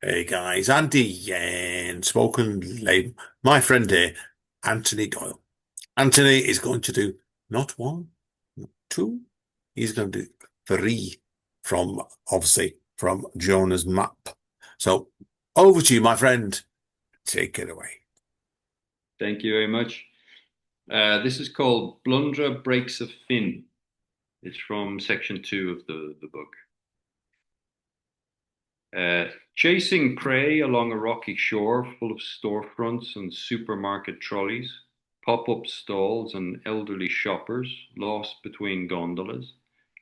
Hey guys, Andy and spoken lame. My friend here, Anthony Doyle. Anthony is going to do not one, not two. He's going to do three from obviously from Jonah's Map. So over to you, my friend. Take it away. Thank you very much. This is called Blunder Breaks a Fin. It's from section two of the book. Chasing prey along a rocky shore full of storefronts and supermarket trolleys, pop-up stalls and elderly shoppers lost between gondolas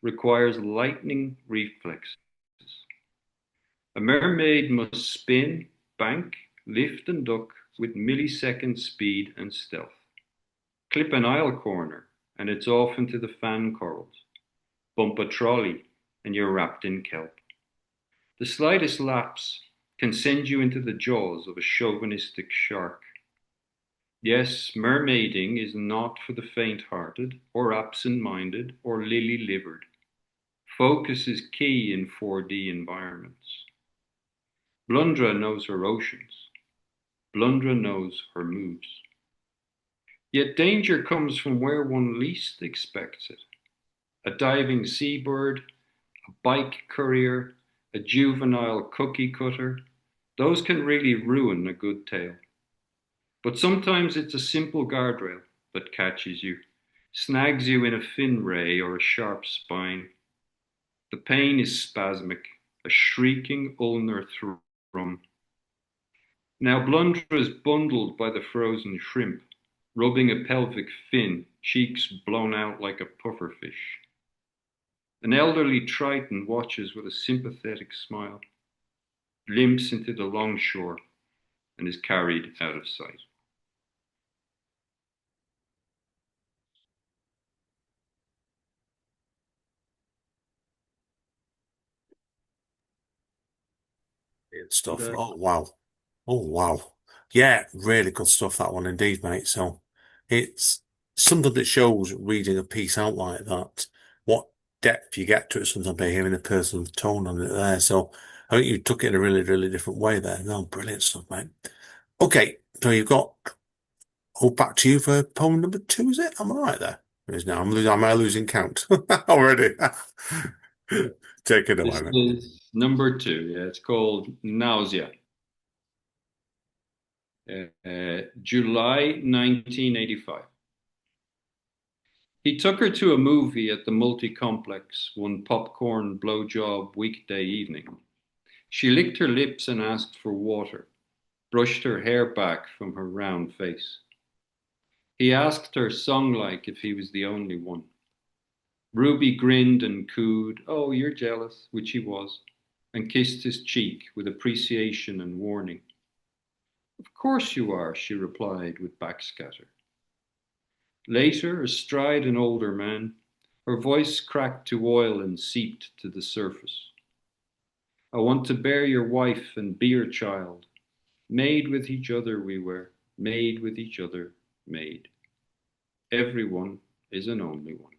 requires lightning reflexes. A mermaid must spin, bank, lift and duck with millisecond speed and stealth. Clip an aisle corner, and it's off into the fan corals. Bump a trolley, and you're wrapped in kelp. The slightest lapse can send you into the jaws of a chauvinistic shark. Yes, mermaiding is not for the faint-hearted, or absent-minded, or lily-livered. Focus is key in 4D environments. Blundra knows her oceans. Blundra knows her moves. Yet danger comes from where one least expects it. A diving seabird, a bike courier, a juvenile cookie cutter, those can really ruin a good tale. But sometimes it's a simple guardrail that catches you, snags you in a fin ray or a sharp spine. The pain is spasmic, a shrieking ulnar thrum. Now Blunder is bundled by the frozen shrimp, rubbing a pelvic fin, cheeks blown out like a pufferfish. An elderly Triton watches with a sympathetic smile, limps into the longshore, and is carried out of sight. Good stuff. Uh, Oh wow. Oh wow. Yeah, really good stuff that one indeed, mate. So it's something that shows reading a piece out like that, what depth you get to it sometimes by hearing a person's tone on it there. So I think you took it in a really, really different way there. No, brilliant stuff, mate. Okay, so you've got back to you for poem number two, is it? Am I right there? It is now. Am I losing count already? Take it away, this mate. is number two. Yeah, it's called Nausea. July 1985. He took her to a movie at the multi-complex one popcorn blowjob weekday evening. She licked her lips and asked for water, brushed her hair back from her round face. He asked her song-like if he was the only one. Ruby grinned and cooed, "Oh, you're jealous," which he was, and kissed his cheek with appreciation and warning. "Of course you are," she replied with backscatter. Later, astride an older man, her voice cracked to oil and seeped to the surface. "I want to bear your wife and be your child. Made with each other we were, made with each other, made. Everyone is an only one."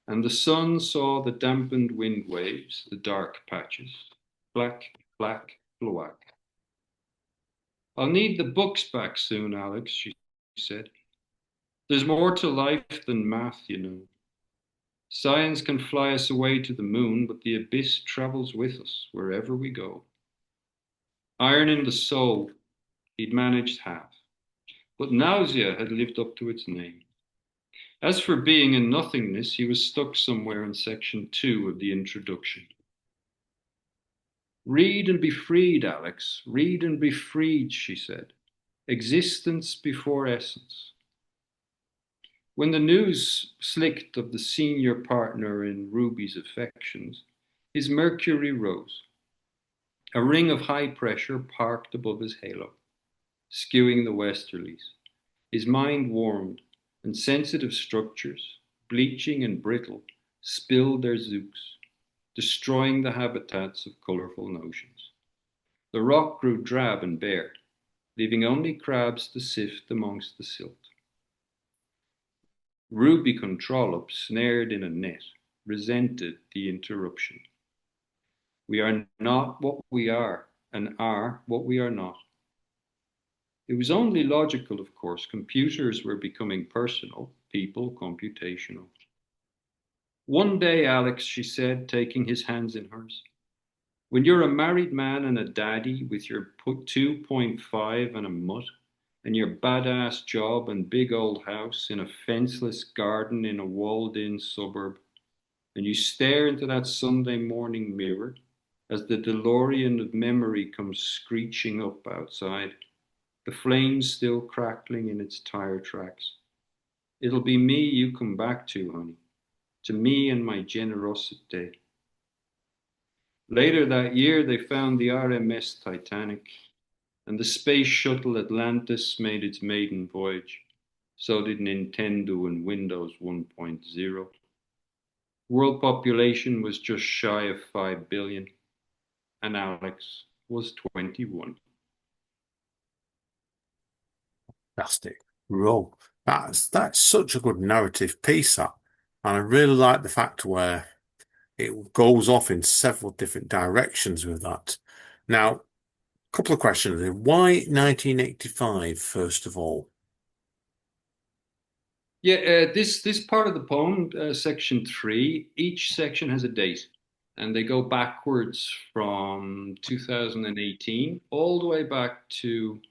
And the sun saw the dampened wind waves, the dark patches. Black, black, black. "I'll need the books back soon, Alex," she said. "There's more to life than math, you know. Science can fly us away to the moon, but the abyss travels with us wherever we go." Iron in the soul, he'd managed half. But nausea had lived up to its name. As for being in nothingness, he was stuck somewhere in section two of the introduction. "Read and be freed, Alex. Read and be freed," she said. "Existence before essence." When the news slicked of the senior partner in Ruby's affections, his mercury rose. A ring of high pressure parked above his halo, skewing the westerlies. His mind warmed, and sensitive structures, bleaching and brittle, spilled their zooks, destroying the habitats of colorful notions. The rock grew drab and bare, leaving only crabs to sift amongst the silt. Ruby Controllop, snared in a net, resented the interruption. "We are not what we are, and are what we are not. It was only logical, of course. Computers were becoming personal, people computational. One day, Alex, she said, taking his hands in hers, when you're a married man and a daddy with your 2.5 and a mutt, and your badass job and big old house in a fenceless garden in a walled in suburb, and you stare into that Sunday morning mirror as the DeLorean of memory comes screeching up outside, the flames still crackling in its tire tracks. It'll be me you come back to, honey, to me and my generosity. Later that year, they found the RMS Titanic, and the space shuttle Atlantis made its maiden voyage. So did Nintendo and Windows 1.0. World population was just shy of 5 billion, and Alex was 21. Fantastic. Roll. That's such a good narrative piece, that. And I really like the fact where it goes off in several different directions with that. Now, a couple of questions here. Why 1985, first of all? Yeah, this part of the poem, section 3, each section has a date, and they go backwards from 2018 all the way back to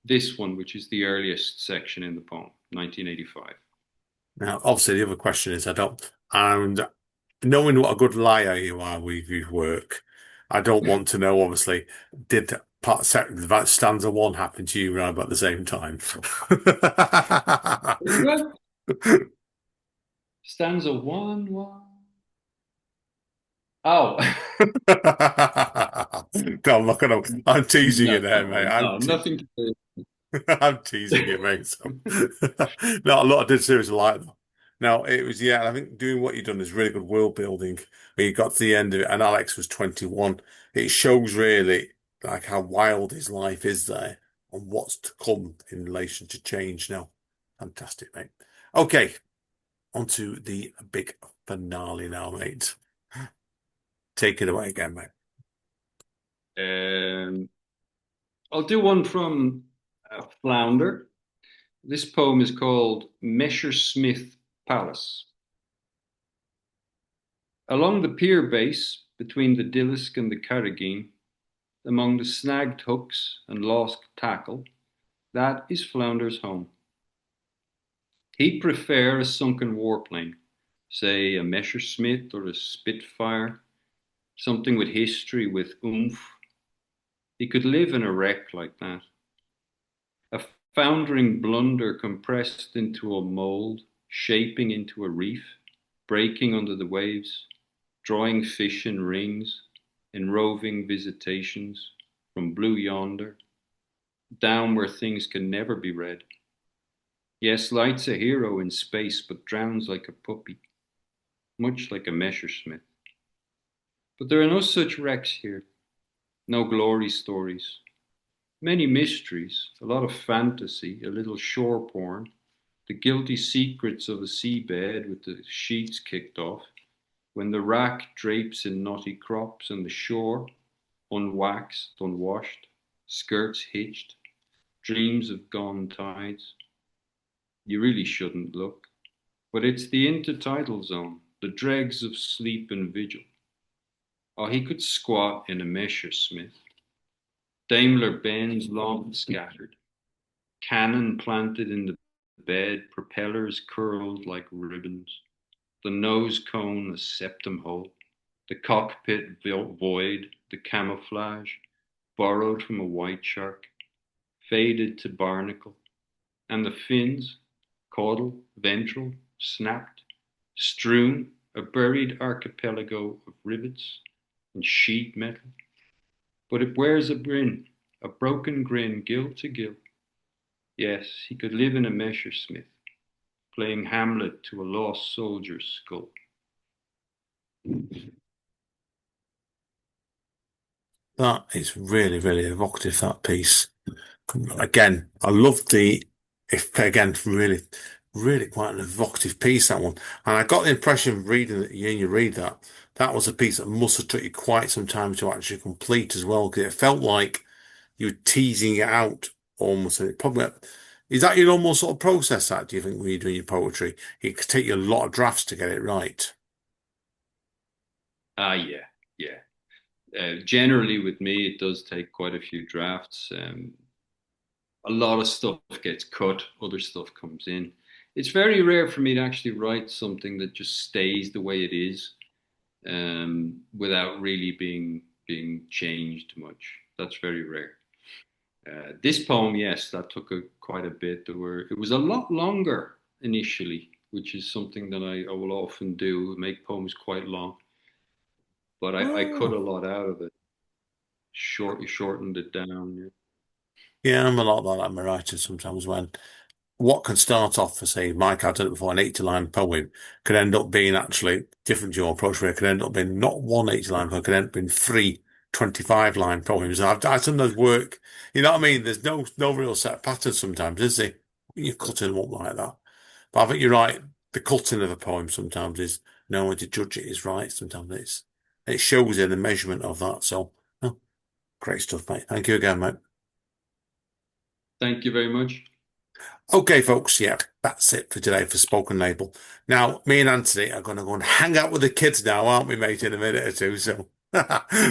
this one, which is the earliest section in the poem, 1985. Now, obviously, the other question is, and knowing what a good liar you are with your work, I don't want to know, obviously, did part second that stanza one happen to you around about the same time? Well, stanza one, one. Oh, No, look at him. I'm teasing you no, there, mate. no, nothing to do. I'm teasing you, mate. So. No, a lot. I did seriously like that. Now, it was, yeah, I think doing what you've done is really good world building. When you got to the end of it, and Alex was 21, it shows really like how wild his life is there and what's to come in relation to change now. Fantastic, mate. Okay, on to the big finale now, mate. Take it away again, mate. Um, I'll do one from Flounder. This poem is called Messersmith Palace. Along the pier base, between the Dillisk and the Carrageen, among the snagged hooks and lost tackle, that is Flounder's home. He'd prefer a sunken warplane, say a Messerschmitt or a Spitfire, something with history, with oomph. He could live in a wreck like that. A foundering blunder compressed into a mold, shaping into a reef, breaking under the waves, drawing fish in rings, in roving visitations, from blue yonder, down where things can never be read. Yes, Light's a hero in space, but drowns like a puppy, much like a Messerschmitt. But there are no such wrecks here, no glory stories. Many mysteries, a lot of fantasy, a little shore porn, the guilty secrets of a seabed with the sheets kicked off, when the rack drapes in knotty crops and the shore, unwaxed, unwashed, skirts hitched, dreams of gone tides. You really shouldn't look, but it's the intertidal zone, the dregs of sleep and vigil. Oh, he could squat in a Messerschmitt. Daimler Benz long scattered, cannon planted in the bed, propellers curled like ribbons, the nose cone a septum hole, the cockpit void, the camouflage, borrowed from a white shark, faded to barnacle, and the fins, caudal, ventral, snapped, strewn, a buried archipelago of rivets and sheet metal. But it wears a grin, a broken grin, gill to gill. Yes, he could live in a Messerschmitt, playing Hamlet to a lost soldier's skull. That is really, really evocative, that piece. Again, I love if again, really, really quite an evocative piece, that one. And I got the impression reading that you read that, that was a piece that must have took you quite some time to actually complete as well, because it felt like you're teasing it out almost. And it probably is that your normal sort of process, that, do you think, when you're doing your poetry? It could take you a lot of drafts to get it right. Yeah, yeah. Generally, with me, it does take quite a few drafts. A lot of stuff gets cut, other stuff comes in. It's very rare for me to actually write something that just stays the way it is, without really being changed much. That's very rare. This poem, yes, that took quite a bit. It was a lot longer initially, which is something that I will often do, make poems quite long. But I cut Oh. a lot out of it, shortened it down. Yeah. Yeah, I'm a lot like that. I'm a writer sometimes when what can start off for, say, Mike, I've done it before, an 80-line poem could end up being actually different to your approach, where it could end up being not one 80-line poem, it could end up being three 25-line poems. And I sometimes work, you know what I mean? There's no real set pattern sometimes, is there? You cut them up like that. But I think you're right. The cutting of a poem sometimes is no one to judge it is right. Sometimes it shows in the measurement of that. So, oh, great stuff, mate. Thank you again, mate. Thank you very much. Okay, folks, yeah, that's it for today for Spoken Label. Now, me and Anthony are going to go and hang out with the kids now, aren't we, mate, in a minute or two? So,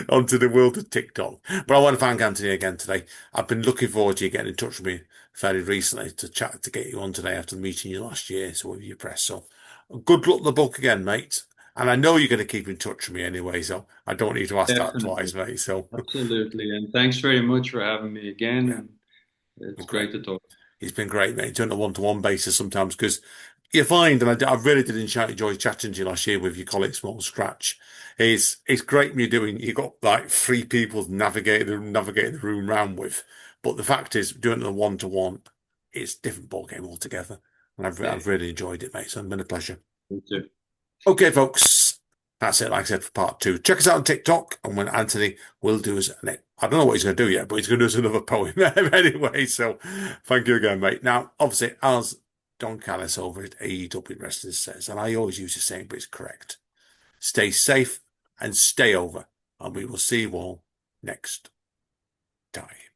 onto the world of TikTok. But I want to thank Anthony again today. I've been looking forward to you getting in touch with me fairly recently to chat to get you on today after meeting you last year. So, with your press. So, good luck with the book again, mate. And I know you're going to keep in touch with me anyway, so I don't need to ask that Definitely. twice, mate. So, Absolutely. And thanks very much for having me again. yeah, And it's great. great to talk. He's been great, mate. He's on a one-to-one basis sometimes because you find, and I really did enjoy chatting to you last year with your colleague Small Scratch. It's great when you're doing. You've got like three people to navigate the room round with, but the fact is, doing it a one-to-one, it's a different ball game altogether. And Yeah, I've really enjoyed it, mate. So it's been a pleasure. me too. Okay, folks. That's it, like I said, for part two. Check us out on TikTok, and when Anthony will do us, I don't know what he's going to do yet, but he's going to do us another poem anyway. So, thank you again, mate. Now, obviously, as Don Callis over at AEW Wrestling says, and I always use the saying, but it's correct: stay safe and stay over, and we will see you all next time.